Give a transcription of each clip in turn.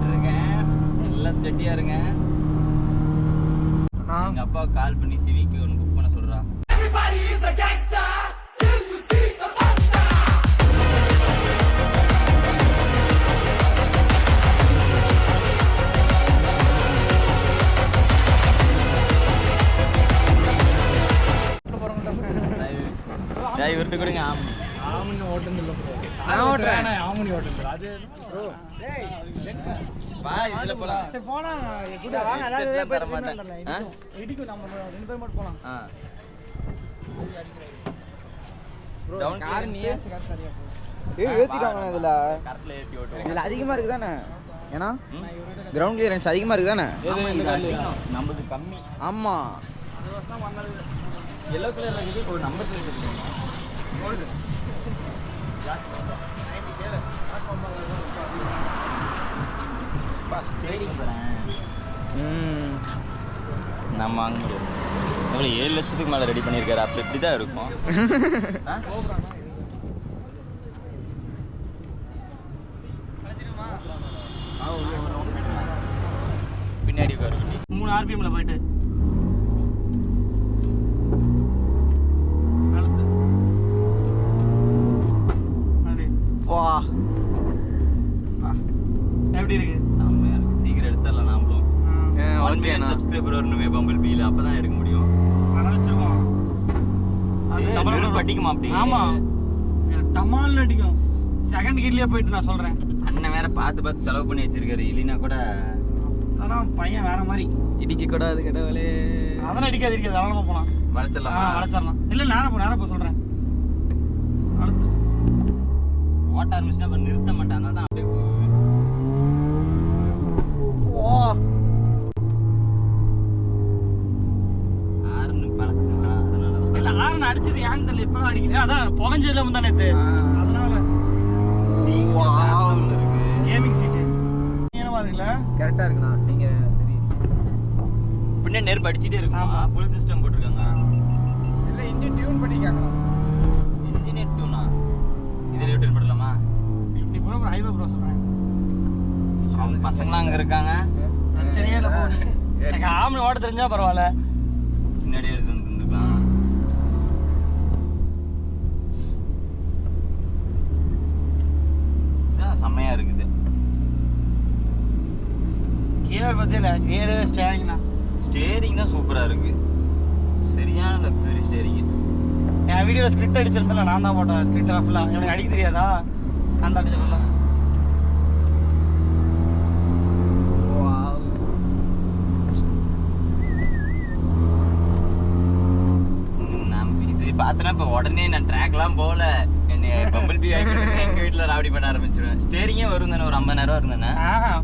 ஓட்டிட்டு இருக்கேன். நல்லா ஸ்டெடியா இருங்க. எங்க அப்பா கால் பண்ணி சிவிக்கு ஒன்று புக் பண்ண சொல்றா. இவர்கிட்ட கொடுங்க. ஆமணி ஓட்டுன்னு நான் ஓட்டுறேன். ஆமணி ஓட்டுன்னு அது ப்ரோ டேய் வா இதுல போலாம். சரி போனா குட் வாங்க அதாவது தர மாட்டேன். இடிக்கு நம்ம ரெண்டு பேர் மட்டும் போலாம். ப்ரோ டவுன் கார் நீ கார் சரியா போ. ஏய் ஏத்திட்டாங்க இதுல. கரெக்ட்ல ஏத்தி ஓட்டு. இதுல அதிகமா இருக்கு தானே? ஏனா கிரவுண்ட் கிளியரன்ஸ் அதிகமா இருக்கு தானே? இந்த கார்ல நமக்கு கம்மி. ஆமா. அது வருஷம் வந்தால yellow கலர்ல இருக்கு. ஒரு நம்பர் பிளேட் இருக்கு. கோல்ட் பிளாக் 97 பாஸ் ட்ரேடிங் போறேன். நம்ம வாங்க முடியும். எவ்வளோ 7 லட்சத்துக்கு மேலே ரெடி பண்ணியிருக்காரு. அப்போ இப்படி தான் இருக்கும். பின்னாடி உட்காரு 3 RPMல போயிட்டு எப்படி இருக்கு? செம்மையா இருக்கு. சீக்கிரம் எடுத்துடலாம் நாமளும். 1 மில்லியன் சப்ஸ்கிரைபர் வரணுமே பம்பிள் பீல. அப்பதான் எடுக்க முடியும். அதனால வச்சிருக்கோம். அது டபுள் பட்டிக்குமா அப்படி? ஆமா டமால்னு அடிக்கும். செகண்ட் கியர்லயே போயிட்டு நான் சொல்றேன். அண்ணன் வேற பார்த்து செலவு பண்ணி வச்சிருக்காரு. இல்லைன்னா கூட தரம் பையன் வேற மாதிரி இடிக்க கூட அது கடவுளே. அதெல்லாம் இடிக்காது தாராளமா போலாம். வளைச்சிடலாம். இல்ல நேரா போ சொல்றேன். அடுத்து ஓட்ட ஆரம்பிச்சுனா அப்ப நிறுத்த மாட்டேன். அதான் அப்படியே அடிச்சது ஏன்னு தெரியல. இப்பதான் அடிக்கிறேன். அதான் புகஞ்சதுல முந்தா நேத்து. அதனால கேமிங் சீட்டு என்னவா இருக்குல்ல? கரெக்டா இருக்குண்ணா. நீங்க சரி பின்ன நெருப்பு அடிச்சிட்டே இருக்குமா? ஃபுல் சிஸ்டம் போட்டுருக்காங்க. இல்ல இன்ஜின் டியூன் பண்ணி கேட்கலாம். இன்ஜினே டியூனா? இதுல டியூன் பண்ணலாமா? இப்படி போற ஒரு ஹைவே ப்ரோ சொல்றேன். அவங்க பசங்களாம் அங்க இருக்காங்க. பிரச்சனையே இல்ல போ. எனக்கு ஆம்னி ஓட தெரிஞ்சா பரவாயில்ல. பின்னாடி எடுத்து வந்துருக்கலாம். செம்மையா இருக்குது. கியர் பத்தியில கியர் ஸ்டேரிங் தான் சூப்பரா இருக்கு. சரியான லக்ஸரி ஸ்டேரிங். என் வீடியோல ஸ்கிரிப்ட் அடிச்சிருந்தல நான் தான் போட்டேன். ஸ்கிரிப்ட் ஃபுல்லா எனக்கு அடிக்க தெரியாதா? நான் தான் அடிச்சேன் ஃபுல்லா. பார்த்தனா இப்போ உடனே நான் ட்ராக்லாம் போகல. என்னை பம்பிள் பீ வாங்கிட்டு எங்கள் வீட்டில் ராவடி பண்ண ஆரம்பிச்சிடுவேன். ஸ்டேரிங்கே வரும் தானே? ஒரு 50,000 இருந்தேன்னா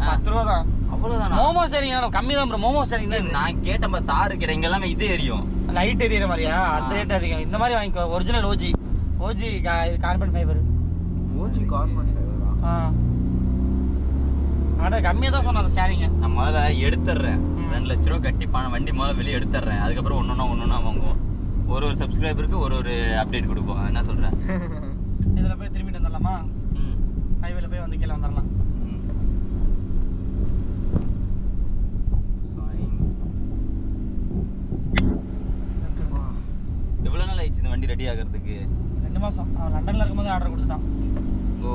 10 ரூபா தான். அவ்வளோதான். மோமோ ஸ்டேரிங் கம்மி தான் ப்ரோ. மோமோ ஸ்டேரிங் தான் நான் கேட்டேன். தாரு கிட்ட இங்கே எல்லாமே இது எரியும். லைட் எரியிற மாதிரியா? அந்த ரேட் அதிகம். இந்த மாதிரி வாங்கிக்கோ. ஒரிஜினல் ஓஜி இது கார்பன் ஃபைபர். ஓஜி கார்பன் ஃபைபரா? அட கம்மியாக தான் சொன்னேன் அந்த ஸ்டேரிங்கை. நான் முதல்ல எடுத்துடுறேன். 2 லட்ச ரூபா கட்டி வண்டி முதல்ல வெளியே எடுத்துடுறேன். அதுக்கப்புறம் ஒன்றொன்னா வாங்குவோம். ஒரு சப்ஸ்கிரைபருக்கு ஒரு அப்டேட் கொடுப்போம். என்ன சொல்கிறேன்? இதில் போய் திரும்பிட்டு வந்துடலாமா? ஹைவேல போய் வந்து கீழே வந்துடலாம். எவ்வளோ நாள் ஆயிடுச்சு இந்த வண்டி ரெடி ஆகிறதுக்கு? 2 மாதம். அவன் லண்டனில் இருக்கும்போது ஆர்டர் கொடுத்துட்டான். ஓ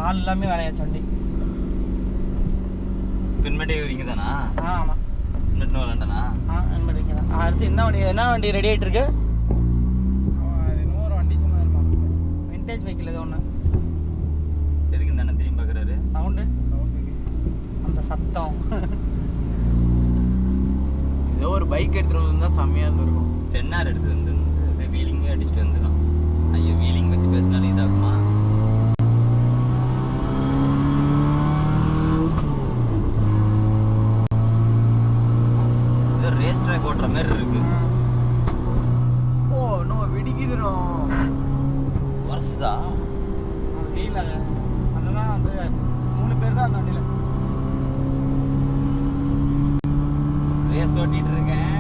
ஆள் எல்லாமே வேலையாச்சு வண்டி. பின்மேட்டே இங்கே தானா? ஆமாம். இன்னும் லண்டனா? பின்மேட்டே இங்கே தான். அடுத்து இந்த வண்டி என்ன வண்டி ரெடி ஆகிட்டு இருக்கு? விண்டேஜ் வெஹிக்கிள் ஏதோ ஒன்று. எதுக்கு இந்த அண்ணன் திரும்பி பார்க்குறாரு? சவுண்டு அந்த சத்தம். ஏதோ ஒரு பைக் எடுத்துகிட்டு வந்து செம்மையாக இருந்திருக்கும். 10R எடுத்து வந்து வீலிங்கே அடிச்சுட்டு வந்துடும். ஐயோ வீலிங் பற்றி பேசினாலும் இதாகுமா? ஏதோ ரேஸ் ட்ராக் ஓட்டுற மாதிரி இருக்கு. ஓ இன்னும் வெடிக்குதுடும். வருஷதா வீல் அதெல்லாம் வந்து 3 பேர் தான் அந்த வண்டியில். ரேஸ் ஓட்டிகிட்டு இருக்கேன்.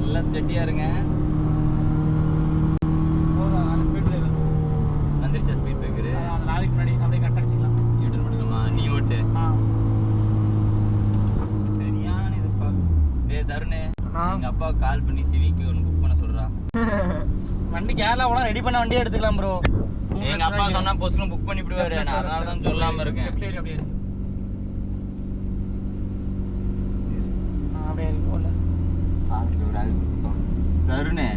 எல்லாம் ஸ்டெடியாக இருங்க. போதும் 4 ஸ்பீட் பிரேக்கர் வந்துருச்சா? ஸ்பீட் பிரேக்கரு லாரிக்கு முன்னாடி அப்படியே கட் அடிச்சிக்கலாம். யூட்டர் பண்ணிக்கலாமா? நீ ஓட்டு. தருணே எங்க அப்பா கால் பண்ணி சிவிக்கு ஒன்று புக் பண்ண சொல்றா. வண்டி கேரளாவோட ரெடி பண்ண வண்டியே எடுத்துக்கலாம் ப்ரோ. எங்க அப்பா சொன்னா பொசுக்கு புக் பண்ணி விடுவாரு. நான் அதனால தான் சொல்லாம இருக்கேன். அப்படியே அப்படியே இருக்கும்ல தருணே.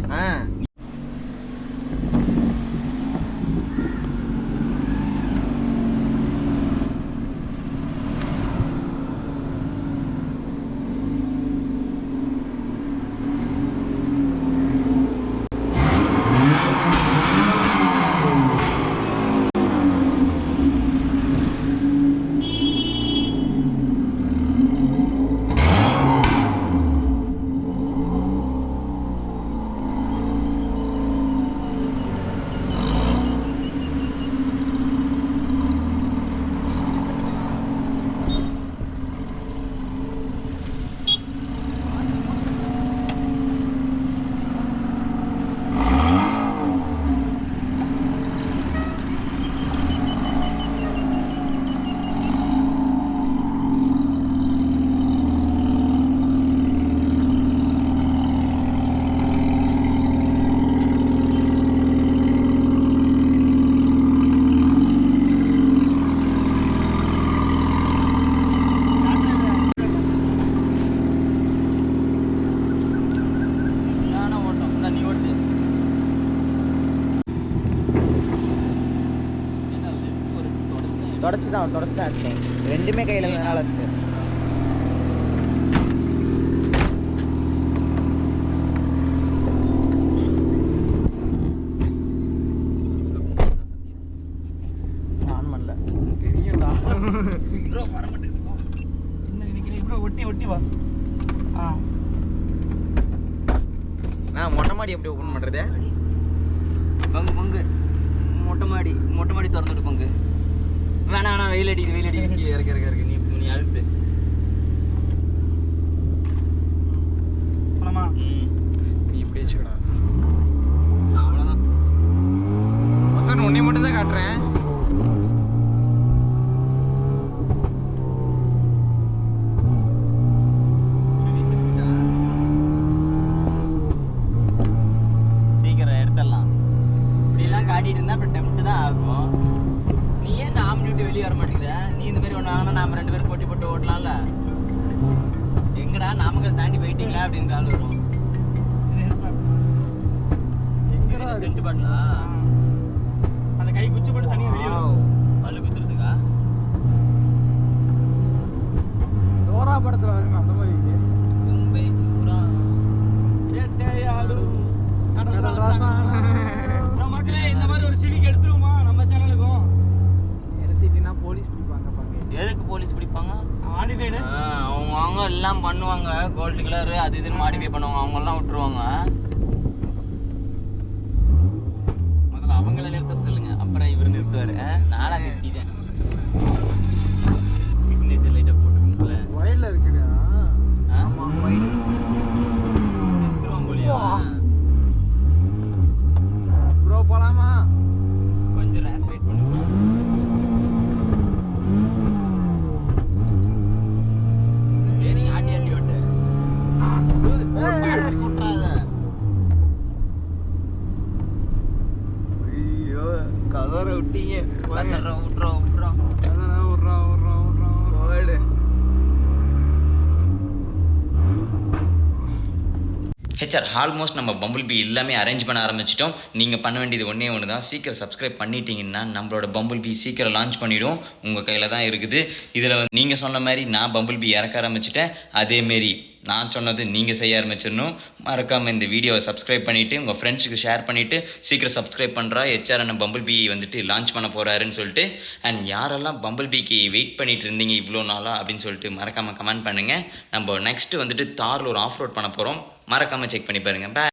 தொடச்சு தான் எடுத்தேன். ரெண்டுமே கையில் இருந்ததுனால இருக்கு. ஆன் பண்ணல தெரியும்டா ப்ரோ வர மாட்டேங்குது. என்ன நினைக்கிறேன் ப்ரோ? ஒட்டி வா. நான் மொட்டை மாடி எப்படி ஓப்பன் பண்ணுறது? பங்கு மொட்டை மாடி திறந்துட்டு பங்கு. வேணாம் வெயில் அடிக்குது இறக்கு நீ அழுத்து போலாமா? நீ இப்படி வச்சுக்கடா. அவ்வளோதான் சார் ஒன்னே மட்டும் தான் காட்டுறேன். சீக்கிரம் எடுத்துடலாம். இப்படிலாம் காட்டிட்டு இருந்தா அப்புறம் டெம்ப்ட் தான் ஆகும். நீ ஏன் நாம விட்டு வெளியே வர மாட்டேங்கிற? நீ இந்த மாதிரி ஒன்று வாங்கினா நாம 2 பேரும் போட்டு ஓட்டலாம்ல. எங்கடா நாமக்கல் தாண்டி போயிட்டீங்களா அப்படின்னு கால் வரும். சென்ட் பண்ணலா அந்த கை குச்சி போட்டு தனியாக வெளியே பல்லு குத்துறதுக்கா? டோரா படத்துல வருங்க அந்த மாதிரி மும்பை சூரா வேட்டையாடும் கடல் ராசா. மக்களே இந்த மாதிரி ஒரு சிவிக் எடுத்துருவோமா நம்ம சேனலுக்கும்? எடுத்துட்டீங்கன்னா போலீஸ் பிடிப்பாங்க பாக்க. எதுக்கு போலீஸ் பிடிப்பாங்க? மாடிஃபைடு அவங்க எல்லாம் பண்ணுவாங்க. கோல்டு கலர் அது இதுன்னு மாடிஃபை பண்ணுவாங்க. அவங்க எல்லாம் விட்டுருவாங்க. முதல்ல அவங்கள நிறுத்த சொல்லுங்க, அப்புறம் இவர் நிறுத்துவாரு. நானா நிறுத்திட்டேன். சிக்னேச்சர் லைட்டா போட்டுக்கோங்கள. வயல்ல இருக்குடா. ஆமா வயல் நிறுத்துவாங்க போலியா? ப்ரோ போலாமா? கொஞ்சம் ரேஸ் வெயிட் பண்ணுங்க. ஸ்டீரிங் ஆட்டி விட்டு விட்டுறாத. ஐயோ கதற விட்டீங்க. விட்டுறோம் அதான் விட்றா ஓடு. ஹெச்ஆர் ஆல்மோஸ்ட் நம்ம பம்பிள் பீ எல்லாமே அரேஞ்ச் பண்ண ஆரம்பிச்சிட்டோம். நீங்கள் பண்ண வேண்டியது ஒன்று தான், சீக்கிரம் சப்ஸ்கிரைப் பண்ணிட்டீங்கன்னா நம்மளோட பம்பிள் பீ சீக்கிரம் லான்ச் பண்ணிவிடும். உங்கள் கையில் தான் இருக்குது. இதில் நீங்கள் சொன்ன மாதிரி நான் பம்பிள் பீ இறக்க ஆரம்பிச்சிட்டேன். அதேமாரி நான் சொன்னது நீங்கள் செய்ய ஆரம்பிச்சிடணும். மறக்காமல் இந்த வீடியோவை சப்ஸ்கிரைப் பண்ணிவிட்டு உங்கள் ஃப்ரெண்ட்ஸுக்கு ஷேர் பண்ணிவிட்டு சீக்கிரம் சப்ஸ்கிரைப் பண்ணுறா. ஹெச்ஆர் அண்ணன் பம்பிள் பீ வந்துட்டு லான்ச் பண்ண போகிறாருன்னு சொல்லிட்டு. அண்ட் யாரெல்லாம் பம்பிள் பீக்கு வெயிட் பண்ணிட்டு இருந்தீங்க இவ்வளோ நாளா அப்படின்னு சொல்லிட்டு மறக்காமல் கமெண்ட் பண்ணுங்கள். நம்ம நெக்ஸ்ட்டு வந்துட்டு தாரில் ஒரு ஆஃப் ரோட் பண்ண போகிறோம். மறக்காமல் செக் பண்ணி பாருங்கள். பாய்.